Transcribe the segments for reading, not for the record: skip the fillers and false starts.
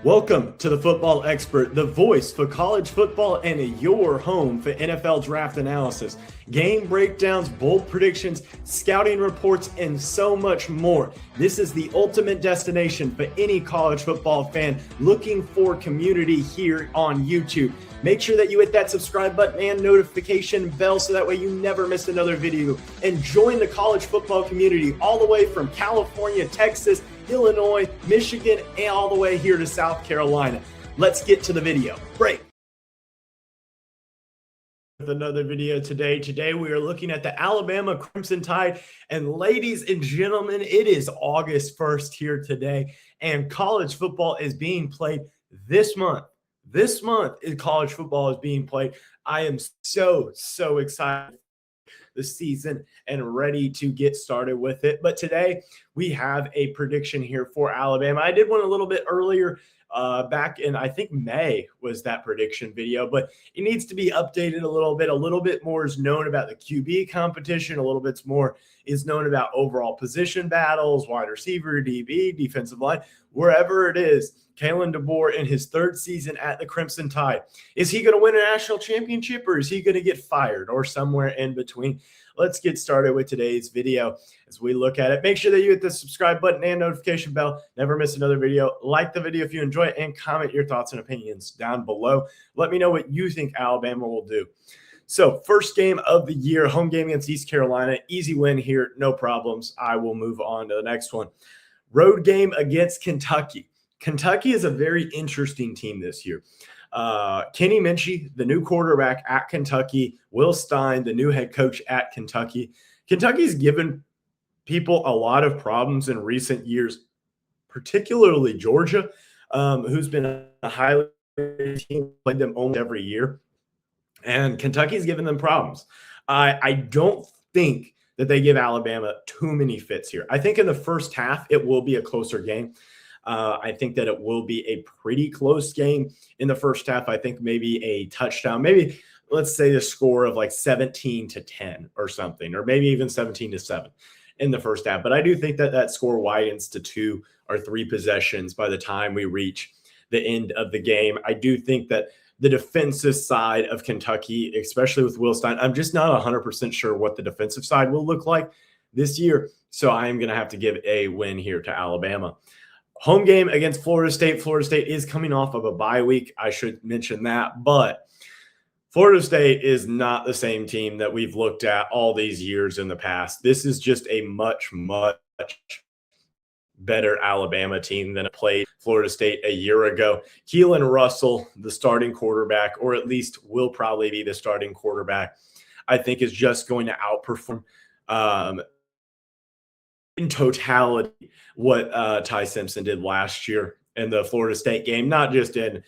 Welcome to the Football Expert, the voice for college football and your home for NFL draft analysis, game breakdowns, bold predictions, scouting reports, and so much more. This is the ultimate destination for any college football fan looking for community here on YouTube. Make sure that you hit that subscribe button and notification bell so that way you never miss another video. And join the college football community all the way from California, Texas, Illinois, Michigan, and all the way here to South Carolina. Let's get to the video. Break. With another video today. Today we are looking at the Alabama Crimson Tide. And ladies and gentlemen, it is August 1st here today. And college football is being played this month. This month, college football is being played. I am so excited the season and ready to get started with it. But today we have a prediction here for Alabama. I did one a little bit earlier back in, I think May was that prediction video, but it needs to be updated a little bit. A little bit more is known about the QB competition. A little bit more is known about overall position battles, wide receiver, DB, defensive line, wherever it is. Kalen DeBoer in his third season at the Crimson Tide. Is he going to win a national championship or is he going to get fired or somewhere in between? Let's get started with today's video as we look at it. Make sure that you hit the subscribe button and notification bell. Never miss another video. Like the video if you enjoy it and comment your thoughts and opinions down below. Let me know what you think Alabama will do. So first game of the year, home game against East Carolina. Easy win here, no problems. I will move on to the next one. Road game against Kentucky. Kentucky is a very interesting team this year. Kenny Minchey, the new quarterback at Kentucky, Will Stein, the new head coach at Kentucky. Kentucky's given people a lot of problems in recent years, particularly Georgia, who's been a highly rated team, played them almost every year. And Kentucky's given them problems. I don't think that they give Alabama too many fits here. I think in the first half, it will be a closer game. I think that it will be a pretty close game in the first half. I think maybe a touchdown, maybe let's say the score of like 17-10 or something, or maybe even 17-7 in the first half. But I do think that that score widens to 2 or 3 possessions by the time we reach the end of the game. I do think that the defensive side of Kentucky, especially with Will Stein, I'm just not 100% sure what the defensive side will look like this year. So I am going to have to give a win here to Alabama. Home game against Florida State. Florida State is coming off of a bye week. I should mention that. But Florida State is not the same team that we've looked at all these years in the past. This is just a much better Alabama team than it played Florida State a year ago. Keelan Russell, the starting quarterback, or at least will probably be the starting quarterback, I think is just going to outperform in totality what Ty Simpson did last year in the Florida State game, not just in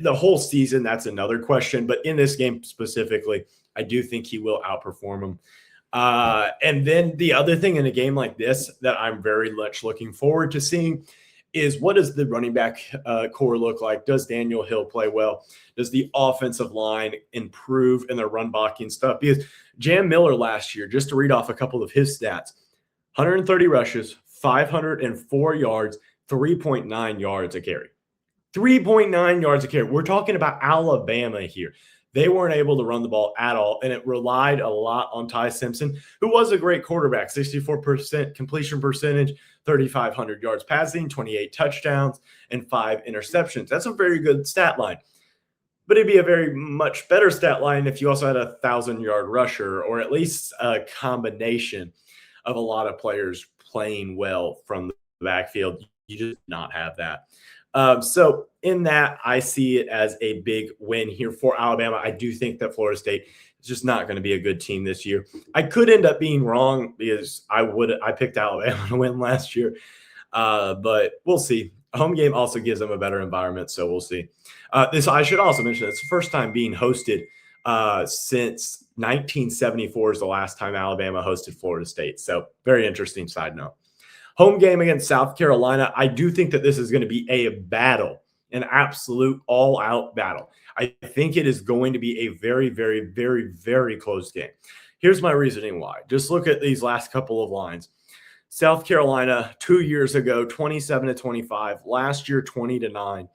the whole season. That's another question. But in this game specifically, I do think he will outperform him. And then the other thing in a game like this that I'm very much looking forward to seeing is what does the running back core look like? Does Daniel Hill play well? Does the offensive line improve in their run blocking stuff? Because Jam Miller last year, just to read off a couple of his stats, 130 rushes, 504 yards, 3.9 yards a carry. 3.9 yards a carry. We're talking about Alabama here. They weren't able to run the ball at all, and it relied a lot on Ty Simpson, who was a great quarterback, 64% completion percentage, 3,500 yards passing, 28 touchdowns, and 5 interceptions. That's a very good stat line. But it'd be a very much better stat line if you also had a 1,000-yard rusher, or at least a combination of a lot of players playing well from the backfield. You just not have that. So in that, I see it as a big win here for Alabama. I do think that Florida State is just not going to be a good team this year. I could end up being wrong because I picked Alabama to win last year, but we'll see. A home game also gives them a better environment, so we'll see. I should also mention it's the first time being hosted since 1974 is the last time Alabama hosted Florida State. So very interesting side note. Home game against South Carolina. I do think that this is going to be a battle, an absolute all-out battle. I think it is going to be a very close game. Here's my reasoning why. Just look at these last couple of lines. South Carolina 2 years ago, 27-25. Last year, 20-9.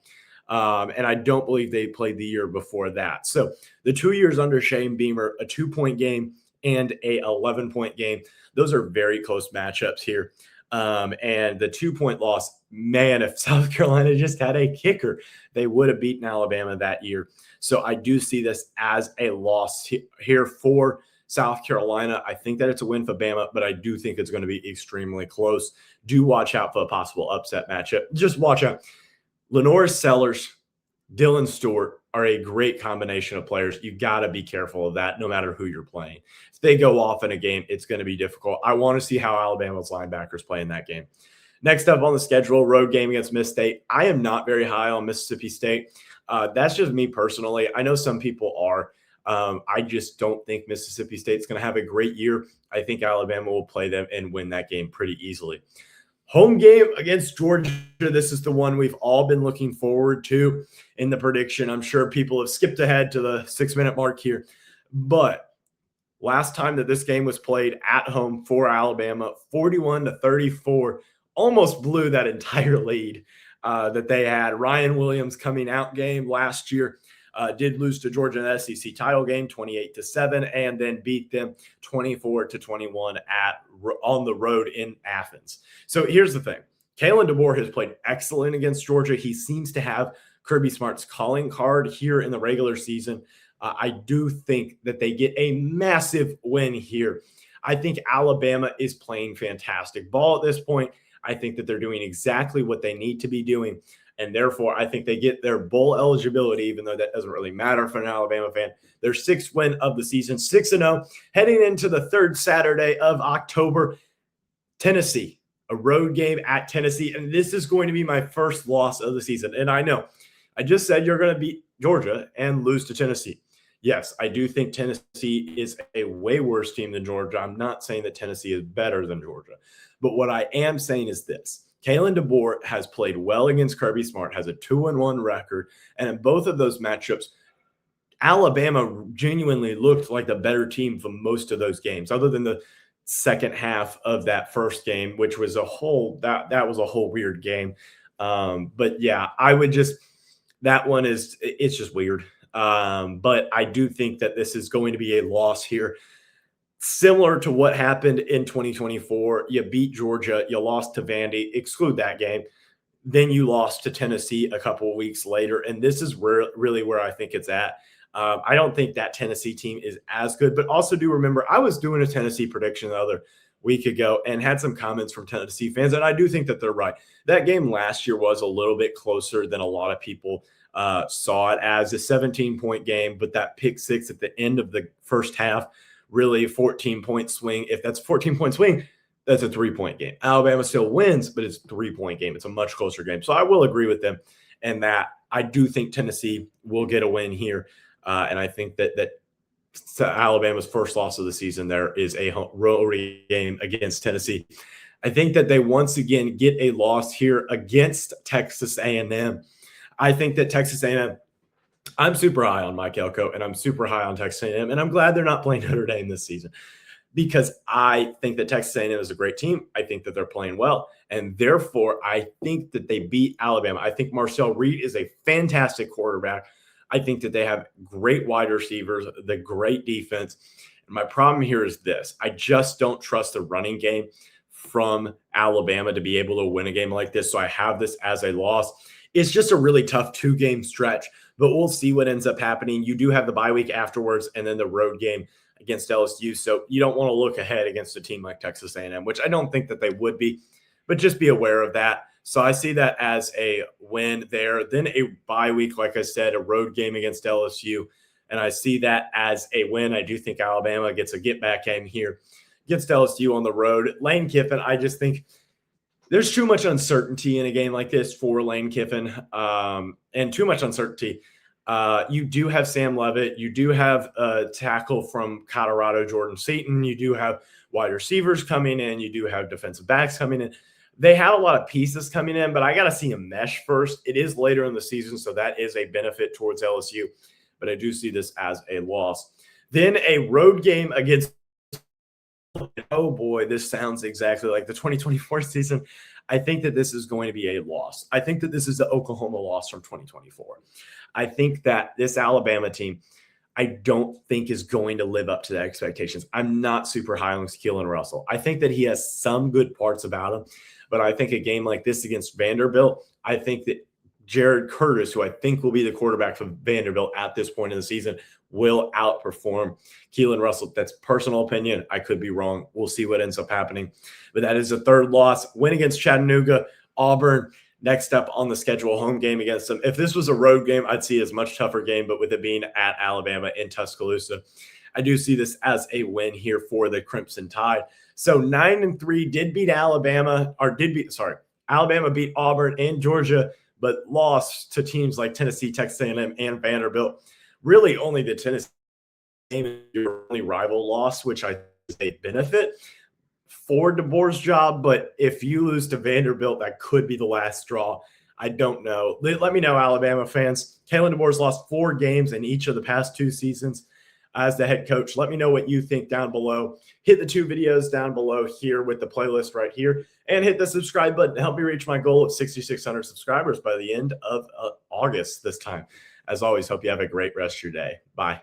And I don't believe they played the year before that. So the 2 years under Shane Beamer, a 2-point game and a 11-point game. Those are very close matchups here. And the 2-point loss, man, if South Carolina just had a kicker, they would have beaten Alabama that year. So I do see this as a loss here for South Carolina. I think that it's a win for Bama, but I do think it's going to be extremely close. Do watch out for a possible upset matchup. Just watch out. Lenore Sellers, Dylan Stewart are a great combination of players. You got to be careful of that no matter who you're playing. If they go off in a game, it's going to be difficult. I want to see how Alabama's linebackers play in that game. Next up on the schedule, road game against Miss State. I am not very high on Mississippi State. That's just me personally. I know some people are. I just don't think Mississippi State's going to have a great year. I think Alabama will play them and win that game pretty easily. Home game against Georgia. This is the one we've all been looking forward to in the prediction. I'm sure people have skipped ahead to the 6-minute mark here. But last time that this game was played at home for Alabama, 41-34, almost blew that entire lead that they had. Ryan Williams coming out game last year. Did lose to Georgia in the SEC title game 28-7 and then beat them 24-21 on the road in Athens. So here's the thing. Kalen DeBoer has played excellent against Georgia. He seems to have Kirby Smart's calling card here in the regular season. I do think that they get a massive win here. I think Alabama is playing fantastic ball at this point. I think that they're doing exactly what they need to be doing. And therefore, I think they get their bowl eligibility, even though that doesn't really matter for an Alabama fan. Their 6th win of the season, 6-0, heading into the 3rd Saturday of October. Tennessee, a road game at Tennessee. And this is going to be my first loss of the season. And I know, I just said you're going to beat Georgia and lose to Tennessee. Yes, I do think Tennessee is a way worse team than Georgia. I'm not saying that Tennessee is better than Georgia. But what I am saying is this. Kalen DeBoer has played well against Kirby Smart, has a 2-1 record. And in both of those matchups, Alabama genuinely looked like the better team for most of those games, other than the second half of that first game, which was that was a whole weird game. But yeah, I would just, that one it's just weird. But I do think that this is going to be a loss here. Similar to what happened in 2024, you beat Georgia, you lost to Vandy, exclude that game. Then you lost to Tennessee a couple of weeks later. And this is really where I think it's at. I don't think that Tennessee team is as good, but also do remember I was doing a Tennessee prediction the other week ago and had some comments from Tennessee fans. And I do think that they're right. That game last year was a little bit closer than a lot of people saw it as, a 17-point game, but that pick six at the end of the first half, really 14-point swing. If that's a 14-point swing, that's a 3-point game. Alabama still wins, but it's a 3-point game. It's a much closer game. So I will agree with them in that. I do think Tennessee will get a win here. And I think that Alabama's first loss of the season there is a road game against Tennessee. I think that they once again get a loss here against Texas A&M. I think that Texas A&M, I'm super high on Mike Elko, and I'm super high on Texas A&M, and I'm glad they're not playing Notre Dame this season because I think that Texas A&M is a great team. I think that they're playing well, and therefore I think that they beat Alabama. I think Marcel Reed is a fantastic quarterback. I think that they have great wide receivers, the great defense. And my problem here is this. I just don't trust the running game from Alabama to be able to win a game like this, so I have this as a loss. It's just a really tough 2-game stretch, but we'll see what ends up happening. You do have the bye week afterwards and then the road game against LSU, so you don't want to look ahead against a team like Texas A&M, which I don't think that they would be, but just be aware of that. So I see that as a win there. Then a bye week, like I said, a road game against LSU, and I see that as a win. I do think Alabama gets a get-back game here against LSU on the road. Lane Kiffin, I just think – there's too much uncertainty in a game like this for Lane Kiffin, and too much uncertainty. You do have Sam Leavitt. You do have a tackle from Colorado, Jordan Seaton. You do have wide receivers coming in. You do have defensive backs coming in. They have a lot of pieces coming in, but I got to see them mesh first. It is later in the season, so that is a benefit towards LSU, but I do see this as a loss. Then a road game against oh boy, this sounds exactly like the 2024 season. I think that this is going to be a loss. I think that this is the Oklahoma loss from 2024. I think that this Alabama team, I don't think is going to live up to the expectations. I'm not super high on Keelan Russell. I think that he has some good parts about him, but I think a game like this against Vanderbilt, I think that Jared Curtis, who I think will be the quarterback for Vanderbilt at this point in the season, will outperform Keelan Russell. That's personal opinion. I could be wrong. We'll see what ends up happening. But that is a third loss. Win against Chattanooga. Auburn, next up on the schedule, home game against them. If this was a road game, I'd see it as a much tougher game, but with it being at Alabama in Tuscaloosa, I do see this as a win here for the Crimson Tide. So 9-3 did beat Alabama, Alabama beat Auburn and Georgia, but lost to teams like Tennessee, Texas A&M, and Vanderbilt. Really only the Tennessee game is your only rival loss, which I think is a benefit for DeBoer's job. But if you lose to Vanderbilt, that could be the last straw. I don't know. Let me know, Alabama fans. Kalen DeBoer's lost 4 games in each of the past 2 seasons as the head coach. Let me know what you think down below. Hit the 2 videos down below here with the playlist right here, and hit the subscribe button to help me reach my goal of 6,600 subscribers by the end of August this time. As always, hope you have a great rest of your day. Bye.